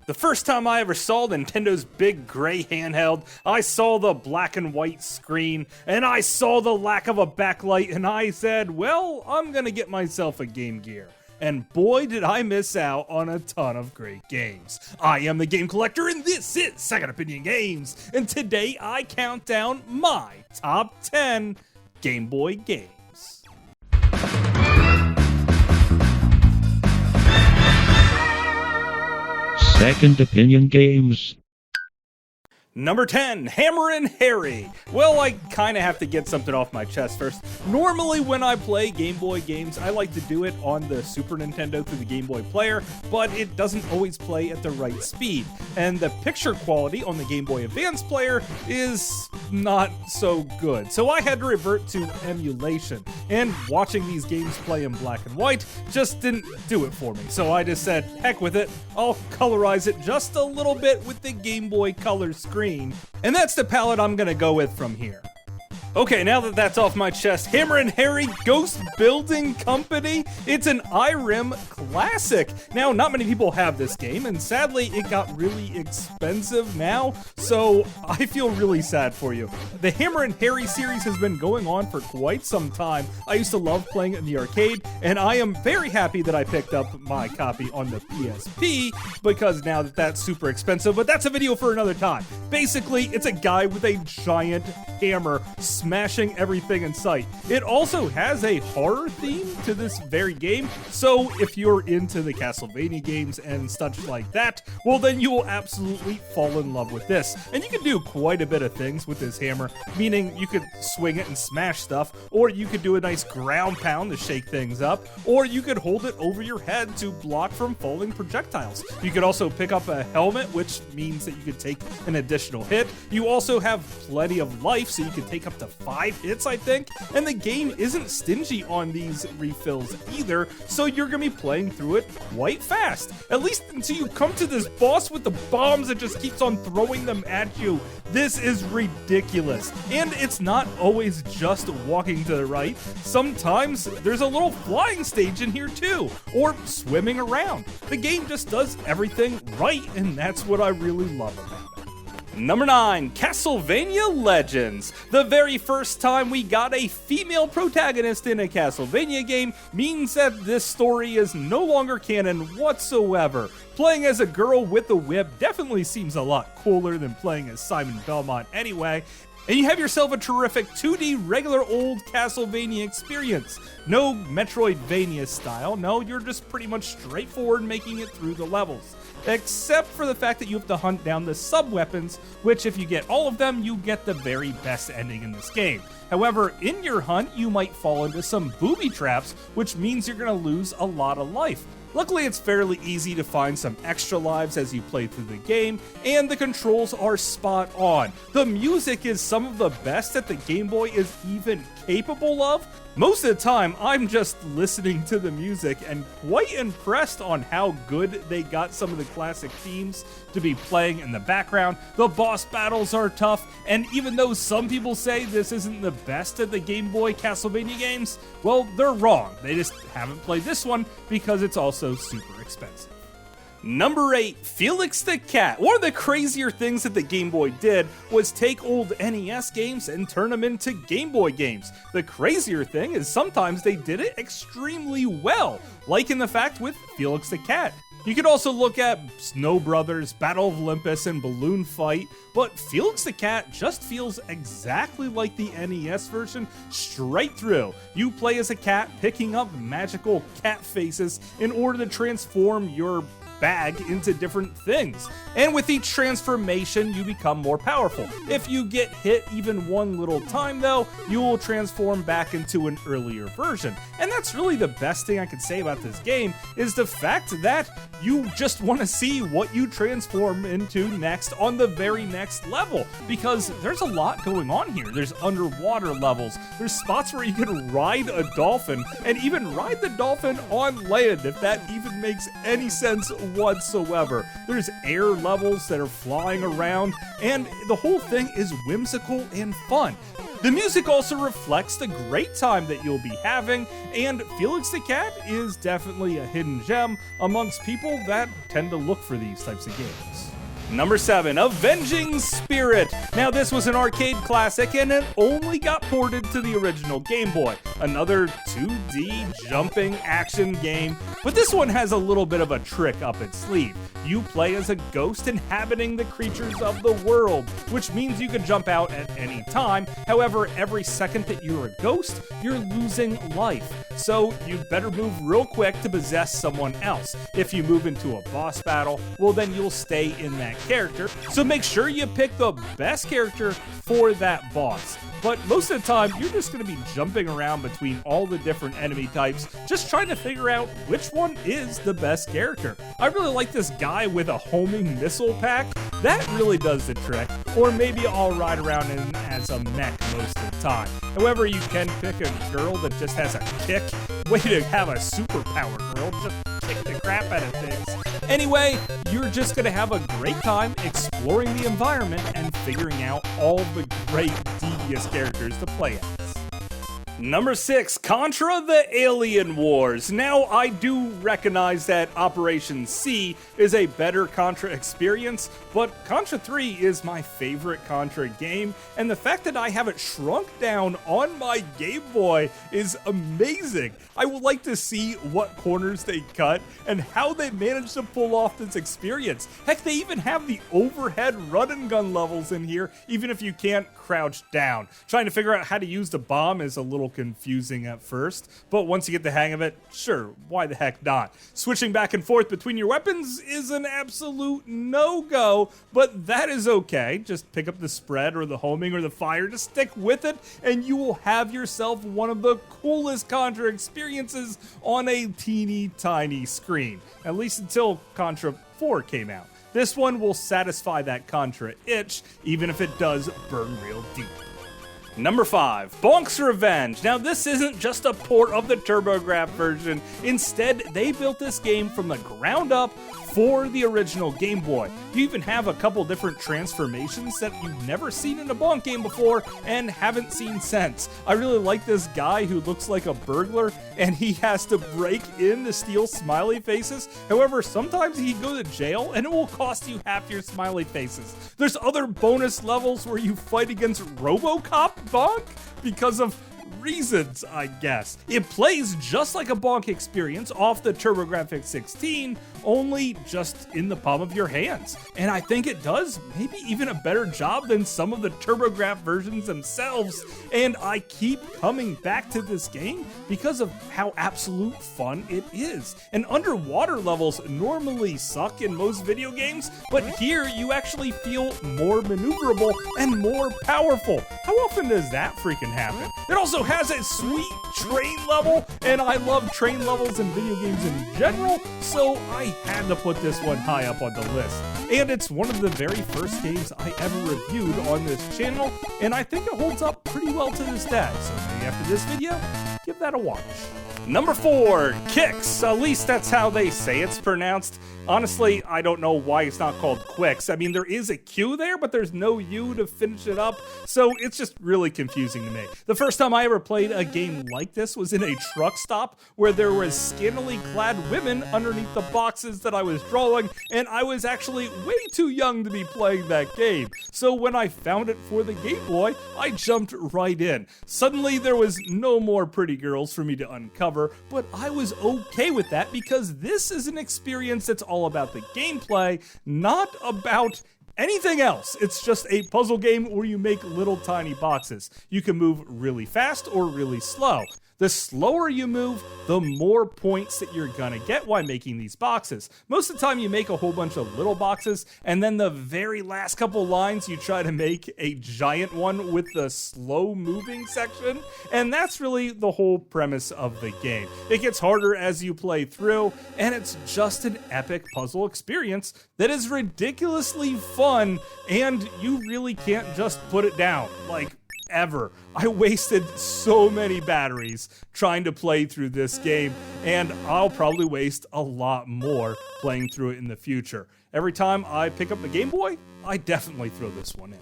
The first time I ever saw Nintendo's big gray handheld, I saw the black and white screen, and I saw the lack of a backlight, and I said, well, I'm gonna get myself a Game Gear. And boy, did I miss out on a ton of great games. I am the Game Collector, and this is Second Opinion Games, and today I count down my top 10 Game Boy games. Second Opinion Games. Number 10, Hammerin' Harry. Well, I kinda have to get something off my chest first. Normally when I play Game Boy games, I like to do it on the Super Nintendo through the Game Boy Player, but it doesn't always play at the right speed. And the picture quality on the Game Boy Advance player is not so good. So I had to revert to emulation. And watching these games play in black and white just didn't do it for me. So I just said, heck with it, I'll colorize it just a little bit with the Game Boy Color screen. And that's the palette I'm gonna go with from here. Okay, now that that's off my chest, Hammerin' Harry Ghost Building Company. It's an IRIM classic. Now, not many people have this game, and sadly, it got really expensive now, so I feel really sad for you. The Hammerin' Harry series has been going on for quite some time. I used to love playing it in the arcade, and I am very happy that I picked up my copy on the PSP, because now that that's super expensive, but that's a video for another time. Basically, it's a guy with a giant hammer smashing everything in sight. It also has a horror theme to this very game, so if you're into the Castlevania games and such like that, well then you will absolutely fall in love with this. And you can do quite a bit of things with this hammer, meaning you could swing it and smash stuff, or you could do a nice ground pound to shake things up, or you could hold it over your head to block from falling projectiles. You could also pick up a helmet, which means that you could take an additional hit. You also have plenty of life, so you can take up to 5 hits, I think, and the game isn't stingy on these refills either, so you're gonna be playing through it quite fast, at least until you come to this boss with the bombs that just keeps on throwing them at you. This is ridiculous, and it's not always just walking to the right. Sometimes there's a little flying stage in here too, or swimming around. The game just does everything right, and that's what I really love about it. Number 9, Castlevania Legends. The very first time we got a female protagonist in a Castlevania game means that this story is no longer canon whatsoever. Playing as a girl with a whip definitely seems a lot cooler than playing as Simon Belmont anyway. And you have yourself a terrific 2D regular old Castlevania experience. No Metroidvania style, no, you're just pretty much straightforward making it through the levels. Except for the fact that you have to hunt down the sub-weapons, which if you get all of them, you get the very best ending in this game. However, in your hunt, you might fall into some booby traps, which means you're gonna lose a lot of life. Luckily, it's fairly easy to find some extra lives as you play through the game, and the controls are spot on. The music is some of the best that the Game Boy is even capable of. Most of the time, I'm just listening to the music and quite impressed on how good they got some of the classic themes to be playing in the background. The boss battles are tough, and even though some people say this isn't the best of the Game Boy Castlevania games, well, they're wrong. They just haven't played this one because it's also super expensive. Number 8, Felix the Cat. One of the crazier things that the Game Boy did was take old NES games and turn them into Game Boy games. The crazier thing is sometimes they did it extremely well, like in the fact with Felix the Cat. You could also look at Snow Brothers, Battle of Olympus, and Balloon Fight, but Felix the Cat just feels exactly like the NES version straight through. You play as a cat picking up magical cat faces in order to transform your bag into different things. And with each transformation, you become more powerful. If you get hit even one little time though, you will transform back into an earlier version. And that's really the best thing I can say about this game, is the fact that you just want to see what you transform into next on the very next level, because there's a lot going on here. There's underwater levels, there's spots where you can ride a dolphin, and even ride the dolphin on land, if that even makes any sense whatsoever. There's air levels that are flying around, and the whole thing is whimsical and fun. The music also reflects the great time that you'll be having, and Felix the Cat is definitely a hidden gem amongst people that tend to look for these types of games. Number 7, Avenging Spirit. Now this was an arcade classic and it only got ported to the original Game Boy. Another 2D jumping action game, but this one has a little bit of a trick up its sleeve. You play as a ghost inhabiting the creatures of the world, which means you can jump out at any time. However, every second that you're a ghost, you're losing life. So you better move real quick to possess someone else. If you move into a boss battle, well then you'll stay in that character. So make sure you pick the best character for that boss. But most of the time, you're just going to be jumping around between all the different enemy types, just trying to figure out which one is the best character. I really like this guy with a homing missile pack. That really does the trick. Or maybe I'll ride around in as a mech most of the time. However, you can pick a girl that just has a kick. Way to have a superpower, girl. Just kick the crap out of things. Anyway, you're just going to have a great time exploring the environment and figuring out all the great devious characters to play as. Number 6, Contra the Alien Wars. Now, I do recognize that Operation C is a better Contra experience, but Contra 3 is my favorite Contra game, and the fact that I have it shrunk down on my Game Boy is amazing. I would like to see what corners they cut and how they managed to pull off this experience. Heck, they even have the overhead run and gun levels in here, even if you can't crouch down. Trying to figure out how to use the bomb is a little confusing at first, but once you get the hang of it, sure, why the heck not? Switching back and forth between your weapons is an absolute no-go, but that is okay. Just pick up the spread or the homing or the fire, just stick with it, and you will have yourself one of the coolest Contra experiences on a teeny tiny screen, at least until Contra 4 came out. This one will satisfy that Contra itch, even if it does burn real deep. Number 5, Bonk's Revenge. Now this isn't just a port of the TurboGrafx version. Instead, they built this game from the ground up for the original Game Boy. You even have a couple different transformations that you've never seen in a Bonk game before and haven't seen since. I really like this guy who looks like a burglar and he has to break in to steal smiley faces. However, sometimes he can go to jail and it will cost you half your smiley faces. There's other bonus levels where you fight against RoboCop Bonk because of reasons, I guess. It plays just like a Bonk experience off the TurboGrafx 16, only just in the palm of your hands. And I think it does maybe even a better job than some of the TurboGrafx versions themselves. And I keep coming back to this game because of how absolute fun it is. And underwater levels normally suck in most video games, but here you actually feel more maneuverable and more powerful. How often does that freaking happen? It also has a sweet train level, and I love train levels in video games in general, so I had to put this one high up on the list. And it's one of the very first games I ever reviewed on this channel, and I think it holds up pretty well to this day, so maybe after this video, give that a watch. Number 4, Quix. At least that's how they say it's pronounced. Honestly, I don't know why it's not called Quix. I mean, there is a Q there, but there's no U to finish it up, so it's just really confusing to me. The first time I ever played a game like this was in a truck stop where there was scantily clad women underneath the boxes that I was drawing, and I was actually way too young to be playing that game. So when I found it for the Game Boy, I jumped right in. Suddenly, there was no more pretty girls for me to uncover, but I was okay with that because this is an experience that's all about the gameplay, not about anything else. It's just a puzzle game where you make little tiny boxes. You can move really fast or really slow. The slower you move, the more points that you're gonna get while making these boxes. Most of the time you make a whole bunch of little boxes, and then the very last couple lines you try to make a giant one with the slow moving section, and that's really the whole premise of the game. It gets harder as you play through, and it's just an epic puzzle experience that is ridiculously fun, and you really can't just put it down, like, ever. I wasted so many batteries trying to play through this game, and I'll probably waste a lot more playing through it in the future. Every time I pick up the Game Boy, I definitely throw this one in.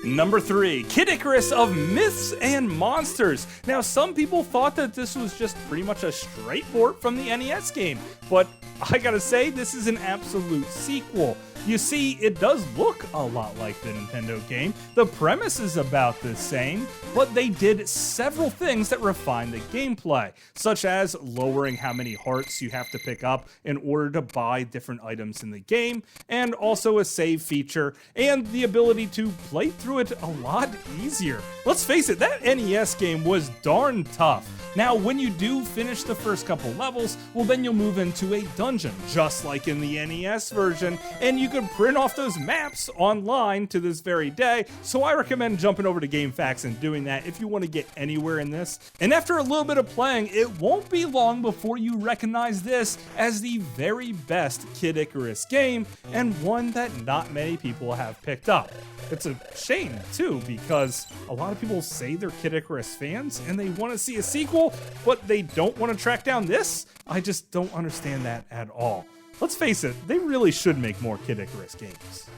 Number 3, Kid Icarus of Myths and Monsters. Now, some people thought that this was just pretty much a straight port from the NES game, but I gotta say, this is an absolute sequel. You see, it does look a lot like the Nintendo game. The premise is about the same, but they did several things that refine the gameplay, such as lowering how many hearts you have to pick up in order to buy different items in the game, and also a save feature, and the ability to play through it a lot easier. Let's face it, that NES game was darn tough. Now, when you do finish the first couple levels, well, then you'll move into a dungeon, just like in the NES version, and you can print off those maps online to this very day, so I recommend jumping over to GameFAQs and doing that if you want to get anywhere in this. And after a little bit of playing, it won't be long before you recognize this as the very best Kid Icarus game, and one that not many people have picked up. It's a shame, too, because a lot of people say they're Kid Icarus fans and they want to see a sequel, but they don't want to track down this? I just don't understand that at all. Let's face it, they really should make more Kid Icarus games.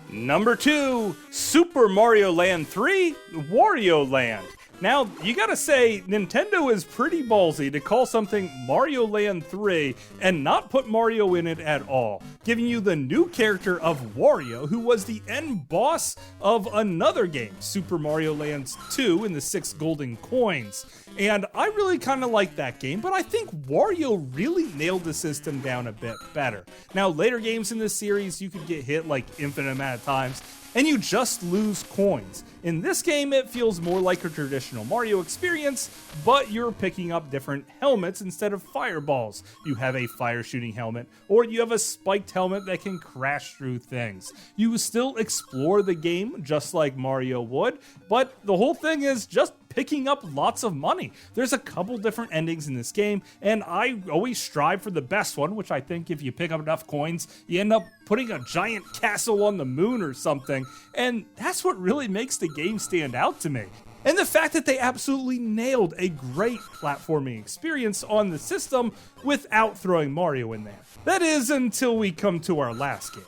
Number 2, Super Mario Land 3, Wario Land. Now, you gotta say, Nintendo is pretty ballsy to call something Mario Land 3 and not put Mario in it at all, giving you the new character of Wario, who was the end boss of another game, Super Mario Land 2 in the 6 golden coins. And I really kind of like that game, but I think Wario really nailed the system down a bit better. Now, later games in this series, you could get hit like infinite amount of times, and you just lose coins. In this game, it feels more like a traditional Mario experience, but you're picking up different helmets instead of fireballs. You have a fire shooting helmet, or you have a spiked helmet that can crash through things. You still explore the game just like Mario would, but the whole thing is just picking up lots of money. There's a couple different endings in this game, and I always strive for the best one, which I think if you pick up enough coins, you end up putting a giant castle on the moon or something, and that's what really makes the game stand out to me. And the fact that they absolutely nailed a great platforming experience on the system without throwing Mario in there. That is, until we come to our last game.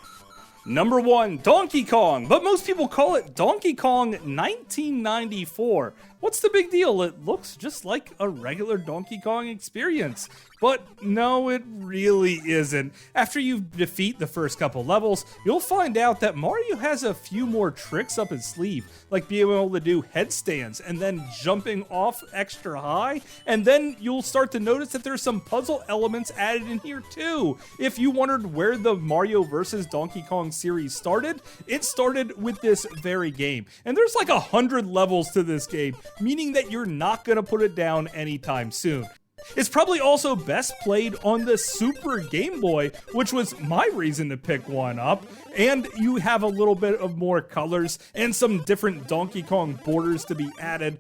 Number 1, Donkey Kong, but most people call it Donkey Kong 1994. What's the big deal? It looks just like a regular Donkey Kong experience. But no, it really isn't. After you defeat the first couple levels, you'll find out that Mario has a few more tricks up his sleeve, like being able to do headstands and then jumping off extra high, and then you'll start to notice that there's some puzzle elements added in here too. If you wondered where the Mario vs. Donkey Kong series started, it started with this very game. And there's like 100 levels to this game, meaning that you're not gonna put it down anytime soon. It's probably also best played on the Super Game Boy, which was my reason to pick one up, and you have a little bit of more colors and some different Donkey Kong borders to be added.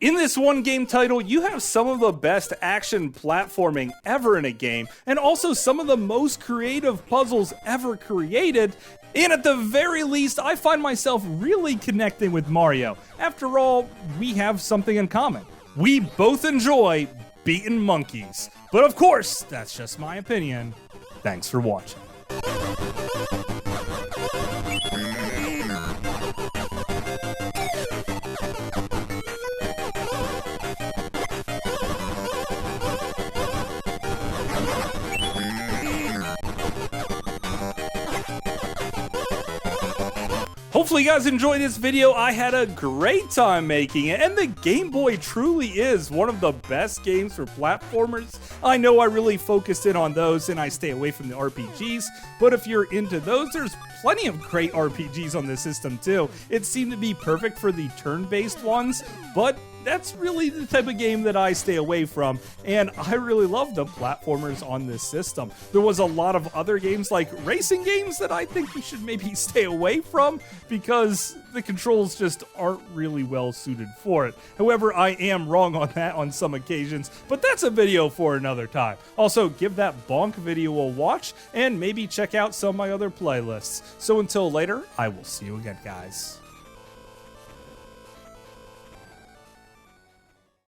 In this one game title, you have some of the best action platforming ever in a game, and also some of the most creative puzzles ever created. And at the very least, I find myself really connecting with Mario. After all, we have something in common. We both enjoy beating monkeys. But of course, that's just my opinion. Thanks for watching. Hopefully you guys enjoyed this video. I had a great time making it, and the Game Boy truly is one of the best games for platformers. I know I really focused in on those and I stay away from the RPGs, but if you're into those, there's plenty of great RPGs on this system too. It seemed to be perfect for the turn-based ones, but that's really the type of game that I stay away from, and I really love the platformers on this system. There was a lot of other games like racing games that I think you should maybe stay away from because the controls just aren't really well suited for it. However, I am wrong on that on some occasions, but that's a video for another time. Also, give that Bonk video a watch and maybe check out some of my other playlists. So until later, I will see you again, guys.